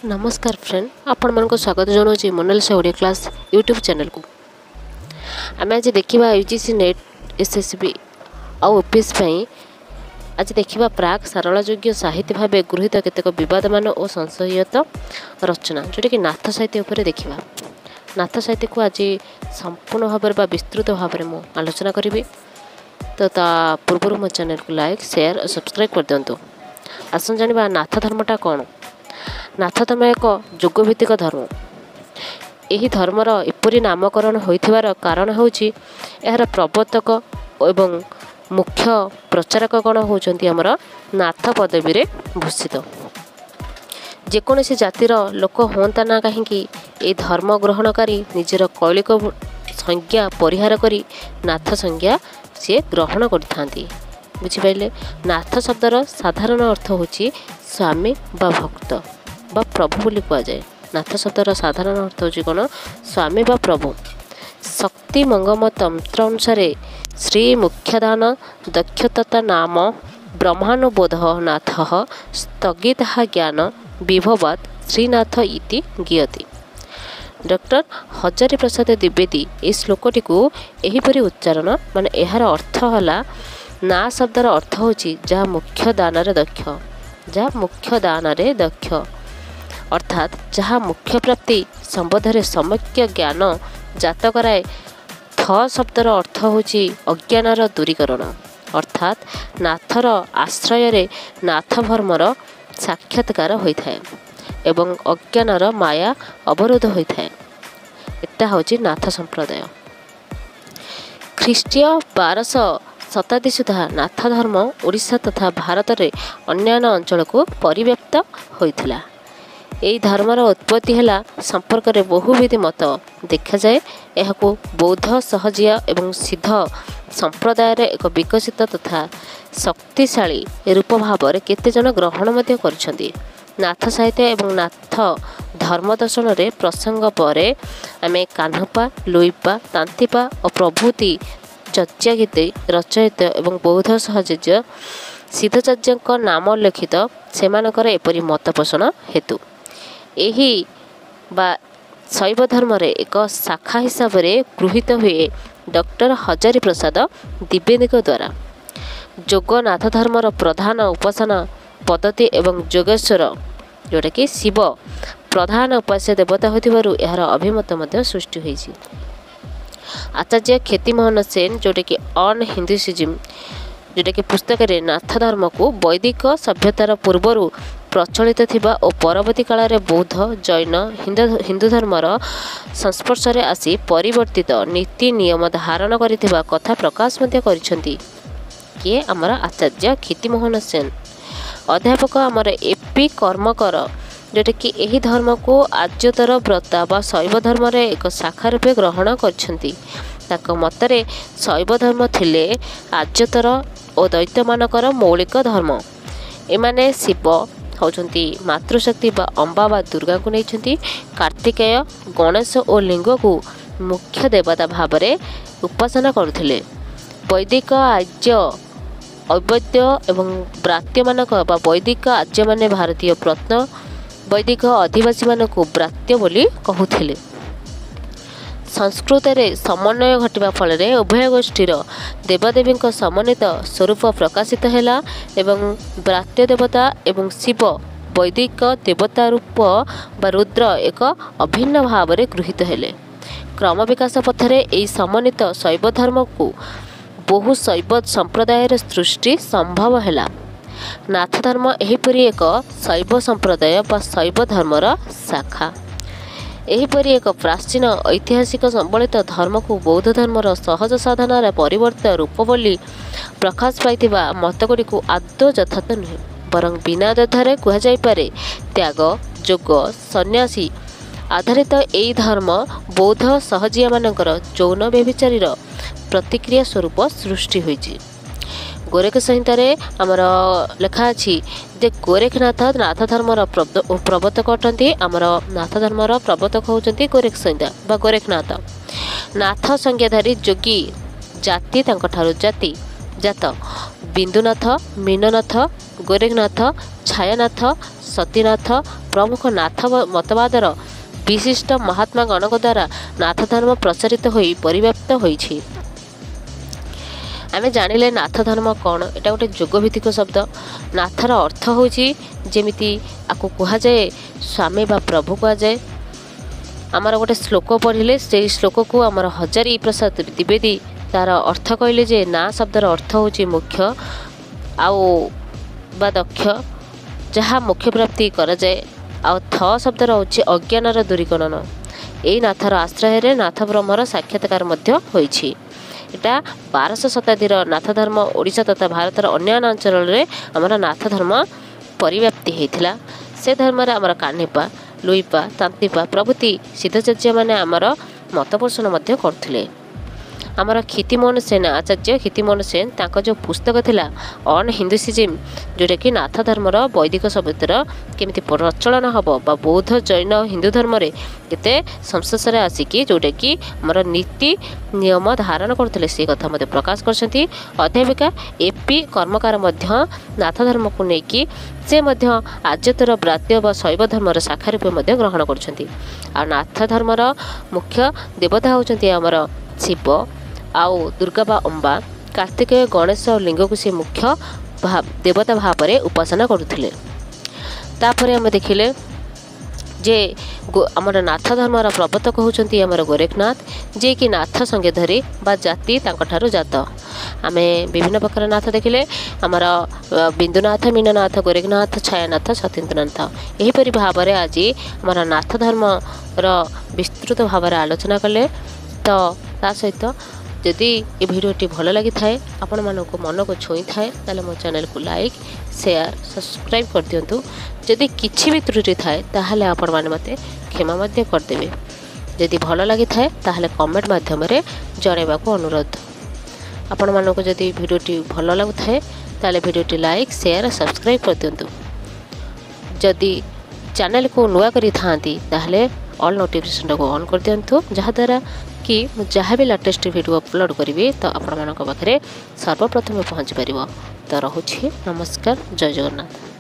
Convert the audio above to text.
नमस्कार फ्रेंड आपण मन को स्वागत जनाऊँ Monalisa Odia class YouTube channel को। आम आज देखा यूजीसी नेट एसएसबी आउ ओपीएस आज देखा प्राक सारला योग्य साहित्य भाव गृहीत केतेक विवादमान और संशयत रचना जोटा कि नाथ साहित्य उपर देखा। नाथ साहित्य को आज संपूर्ण भाव विस्तृत भाव में मुझे आलोचना करी। तो ता पूर्व मो चैनल को लाइक शेयर और सब्सक्राइब कर दिंतु। आसन जाना नाथ धर्मटा कौन। नाथ धर्म एक जोगभित्तिक धर्म। यही धर्मर एपरी नामकरण होइथिबार कारण होउछि एहार प्रवर्तक एवं मुख्य प्रचारक गण होउछन्ति हमर नाथ पदवी रे भूषित। जेकोसी जातिर लोक होता ना कहीं ए धर्म ग्रहणकारी निजर कौलिक संज्ञा परिहार करी नाथ संज्ञा सी ग्रहण करिथांती। बुझिपाइले नाथ शब्दर साधारण अर्थ होछि स्वामी बा भक्त बा प्रभु बोली कह जाए। नाथ शब्दर साधारण अर्थ होछि कोन स्वामी बा प्रभु। शक्ति मंगम तंत्र अनुसार श्री मुख्यदान दक्षता नाम ब्रह्मानुबोध नाथ स्थगित ज्ञान विभवात श्रीनाथ इति ज्ञाति। डॉक्टर हजारी प्रसाद द्विवेदी ए श्लोकटी को एहीपरि उच्चारण माने एहार अर्थ हला ना शब्दर अर्थ होछि जहाँ मुख्य दान दक्ष, जहाँ मुख्य दान दक्ष अर्थात जहाँ मुख्य प्राप्ति संबंध सम्यक ज्ञान जात कराए। थ शब्दर अर्थ होछि अज्ञानर दूरीकरण अर्थात नाथर आश्रय नाथ धर्मर साक्षात्कार होइथाए एवं अज्ञानर माया अवरोध होइथाए। एटा होछि नाथ संप्रदाय। ख्रीष्टीय 1200 शताब्दी सुधा नाथ धर्म ओडिशा तथा भारत रे अन्यान्य अंचल को परिव्याप्त होइथिला। एही धर्मर उत्पत्ति हैला संपर्क में बहुविध मत देखा जाए। यहाकू बौद्ध सहजिया एवं सिद्ध संप्रदाय एक विकसित तथा शक्तिशाली रूप भाव में केते जन ग्रहण मध्य करछन्ति। नाथ साहित्य एवं नाथ धर्म दर्शन रे प्रसंग पर आमे कान्हपा लोईपा तांतिपा और प्रभृति चर्चा गीते रचयित एवं बौद्ध सहजज्य सिद्धचार्य नाम उल्लेखित सेमानकर एपरी मत पोषण हेतु एही बा शैव धर्म रे एक शाखा हिसाब से गृहीत हुए डॉक्टर हजारी प्रसाद द्विवेदी द्वारा। जोगनाथ धर्मर प्रधान उपासना पद्धति एवं जोगेश्वर जोटा कि शिव प्रधान उपास्य देवता होथिबारु एहार अभिमत मध्य सृष्टि होइछि। आचार्य ख्यातिमोहन सेन जोटा कि ऑन हिंदुइज्म जोटा कि पुस्तक रे नाथ धर्म को वैदिक सभ्यतार पूर्वरु प्रचलित थिबा और परवर्ती काल रे बौद्ध जैन हिंदू धर्मर संस्पर्श रे आसी परिवर्तित नीति नियम धारण करिथिबा कथा प्रकाश मध्य करिसंती। किए आमर आचार्य ख्यातिमोहन सेन। अध्यापक आमर एपी कर्मकर जोटा कि एही धर्म को आज्यतर व्रता बा शैव धर्म रे एक शाखा रूपे ग्रहण करछंती। ताक मतरे शैव धर्म थिले आज्यतर और दैत्य मानकर मौलिक धर्म। एमाने शिव होउछंती मातृशक्ति बा अंबा बा दुर्गा को नहीं कार्तिकेय गणेश और लिंग को मुख्य देवता भाव में उपासना करुथिले। वैदिक आर्य अवैद्य एवं ब्रात्य मानक बा वैदिक आर्य माने भारतीय प्रत्न वैदिक आदिवासी मान को ब्रात्य बोली कहूथिले। संस्कृत रे समन्वय घटिबा फल रे उभय गोष्ठीर देवदेवी समन्वित स्वरूप प्रकाशित हैला एवं ब्रात्य देवता एवं शिव वैदिक देवता रूप बा रुद्र एक अभिन्न भाव में गृहीत हेले। क्रम विकास पथरे एही समन्वित शैव धर्म को बहु शैव संप्रदायर सृष्टि संभव हैला। नाथ धर्म एहीपरि एक शैव संप्रदाय बा शैव धर्मर शाखा। एहीपरि एक प्राचीन ऐतिहासिक संबलित धर्म को बौद्ध धर्मर सहज साधनार परिवर्तित रूप बोली प्रकाश पाइथिबा मतगुड़ी को आदौ यथार्थ नुहे बरं बिना द्वैधारे कह जाय पारे त्याग जोग सन्यासी आधारित एही धर्म बौद्ध सहजिया मानकर जौन व्यभिचारीर प्रतिक्रिया स्वरूप सृष्टि होइछि। गोरेख संहितारे आमर लेखा अछि जे गोरेखनाथ नाथ धर्मर प्रवर्तक अटंती। आमर नाथ धर्मर प्रवर्तक होउचंती गोरेख संहिता बा गोरेखनाथ। नाथ संज्ञाधारी जोगी जाति तांक ठारू जाति जात ବିନ୍ଦୁନାଥ, ମୀନନାଥ, ଗୋରେଖନାଥ, ଛାୟାନାଥ, ସତୀନାଥ ପ୍ରମୁଖ ନାଥ ମତବାଦର ବିଶିଷ୍ଟ ମହାତ୍ମାଗଣଙ୍କ ଦ୍ୱାରା ନାଥ ଧର୍ମ ପ୍ରଚାରିତ ହୋଇ ପରିବ୍ୟାପ୍ତ ହୋଇଛି। ଆମେ ଜାଣିଲେ ନାଥ ଧର୍ମ କ'ଣ? ଏଇଟା ଗୋଟେ ଯୋଗଭିତ୍ତିକ ଶବ୍ଦ। ନାଥର ଅର୍ଥ ହେଉଛି ଯେମିତି ଆକୁ କୁହାଯାଏ ସ୍ୱାମୀ ବା ପ୍ରଭୁ କୁହାଯାଏ। ଆମର ଗୋଟେ ଶ୍ଲୋକ ପଢ଼ିଲେ ସେଇ ଶ୍ଲୋକକୁ ଆମର ହଜାରୀ ପ୍ରସାଦ ଦ୍ୱିବେଦୀ ତାର ଅର୍ଥ କହିଲେ ଯେ ନା ଶବ୍ଦର ଅର୍ଥ ହେଉଛି ମୁଖ୍ୟ ଆଉ ବା ଦକ୍ଷ, ଯାହା ମୋକ୍ଷ ପ୍ରାପ୍ତି କରାଯାଏ। ଆଉ ଥ ଶବ୍ଦର ହେଉଛି ଅଜ୍ଞାନର ଦୂରୀକରଣ। ଏହି ନାଥର ଆଶ୍ରୟରେ ନାଥ ବ୍ରହ୍ମର ସାକ୍ଷାତକାର ମଧ୍ୟ ହୋଇଛି। ଏଇଟା 1200 ଶତାବ୍ଦୀର ନାଥ ଧର୍ମ ଓଡ଼ିଶା ତଥା ଭାରତର ଅନ୍ୟାନ୍ୟ ଅଞ୍ଚଳରେ ଆମର ନାଥ ଧର୍ମ ପରିବ୍ୟାପ୍ତି ହୋଇଥିଲା। ସେ ଧର୍ମରେ ଆମର କାହ୍ନିପା, ଲୁଇପା, ତାନ୍ତିପା ପ୍ରଭୃତି ସିଦ୍ଧଚାର୍ଯ୍ୟମାନେ ଆମର ମତ ପୋଷଣ ମଧ୍ୟ କରୁଥିଲେ। ଆମର କ୍ଷିତିମୋହନ ସେନ ଆଚାର୍ଯ୍ୟ କ୍ଷିତିମୋହନ ସେନ ତାଙ୍କ ଯେଉଁ ପୁସ୍ତକ ଥିଲା ଅନ୍ ହିନ୍ଦୁସିଜିମ୍, ଯେଉଁଟାକି ନାଥ ଧର୍ମର ବୈଦିକ ଶବ୍ଦର କେମିତି ପ୍ରଚଳନ ହେବ ବା ବୌଦ୍ଧ ଜୈନ ହିନ୍ଦୁ ଧର୍ମରେ କେତେ ସଂସ୍ପର୍ଶରେ ଆସିକି ଯେଉଁଟାକି ଆମର ନୀତି ନିୟମ ଧାରଣ କରୁଥିଲେ ସେ କଥା ମଧ୍ୟ ପ୍ରକାଶ କରିଛନ୍ତି। ଅଧ୍ୟାପିକା ଏପି କର୍ମକାର ମଧ୍ୟ ନାଥ ଧର୍ମକୁ ନେଇକି ସେ ମଧ୍ୟ ଆର୍ଯ୍ୟତର ବ୍ରାତ୍ୟ ବା ଶୈବ ଧର୍ମର ଶାଖା ରୂପେ ମଧ୍ୟ ଗ୍ରହଣ କରୁଛନ୍ତି। ଆଉ ନାଥ ଧର୍ମର ମୁଖ୍ୟ ଦେବତା ହେଉଛନ୍ତି ଆମର ଶିବ ଆଉ ଦୁର୍ଗା ବା ଅମ୍ବା। କାର୍ତ୍ତିକେୟ ଗଣେଶ ଲିଙ୍ଗକୁ ସେ ମୁଖ୍ୟ ଦେବତା ଭାବରେ ଉପାସନା କରୁଥିଲେ। ତାପରେ ଆମେ ଦେଖିଲେ ଯେ ଆମର ନାଥ ଧର୍ମର ପ୍ରବର୍ତ୍ତକ ହେଉଛନ୍ତି ଆମର ଗୋରେଖନାଥ, ଯିଏକି ନାଥ ସଙ୍ଗେ ଧରି ବା ଜାତି ତାଙ୍କଠାରୁ ଜାତ। ଆମେ ବିଭିନ୍ନ ପ୍ରକାର ନାଥ ଦେଖିଲେ ଆମର ବିନ୍ଦୁନାଥ, ମୀନନାଥ, ଗୋରେଖନାଥ, ଛାୟାନାଥ, ସତୀନ୍ଦ୍ରନାଥ। ଏହିପରି ଭାବରେ ଆଜି ଆମର ନାଥ ଧର୍ମର ବିସ୍ତୃତ ଭାବରେ ଆଲୋଚନା କଲେ। ତ ତା ସହିତ ଯଦି ଏ ଭିଡ଼ିଓଟି ଭଲ ଲାଗିଥାଏ, ଆପଣମାନଙ୍କୁ ମନକୁ ଛୁଇଁଥାଏ, ତାହେଲେ ମୋ ଚ୍ୟାନେଲକୁ ଲାଇକ୍, ସେୟାର, ସବସ୍କ୍ରାଇବ୍ କରିଦିଅନ୍ତୁ। ଯଦି କିଛି ବି ତ୍ରୁଟି ଥାଏ ତାହେଲେ ଆପଣମାନେ ମୋତେ କ୍ଷମା ମଧ୍ୟ କରିଦେବେ। ଯଦି ଭଲ ଲାଗିଥାଏ ତାହେଲେ କମେଣ୍ଟ ମାଧ୍ୟମରେ ଜଣାଇବାକୁ ଅନୁରୋଧ। ଆପଣମାନଙ୍କୁ ଯଦି ଭିଡ଼ିଓଟି ଭଲ ଲାଗୁଥାଏ ତାହେଲେ ଭିଡ଼ିଓଟି ଲାଇକ୍, ସେୟାର, ସବସ୍କ୍ରାଇବ୍ କରିଦିଅନ୍ତୁ। ଯଦି ଚ୍ୟାନେଲକୁ ନୂଆ କରିଥାନ୍ତି ତାହେଲେ ଅଲ୍ ନୋଟିଫିକେସନଟାକୁ ଅନ୍ କରିଦିଅନ୍ତୁ, ଯାହାଦ୍ୱାରା कि जहाँ भी लेटेस्ट वीडियो अपलोड करी तो आपण पाखे सर्वप्रथम पहुँची पार। तो रहुछि नमस्कार, जय जगन्नाथ।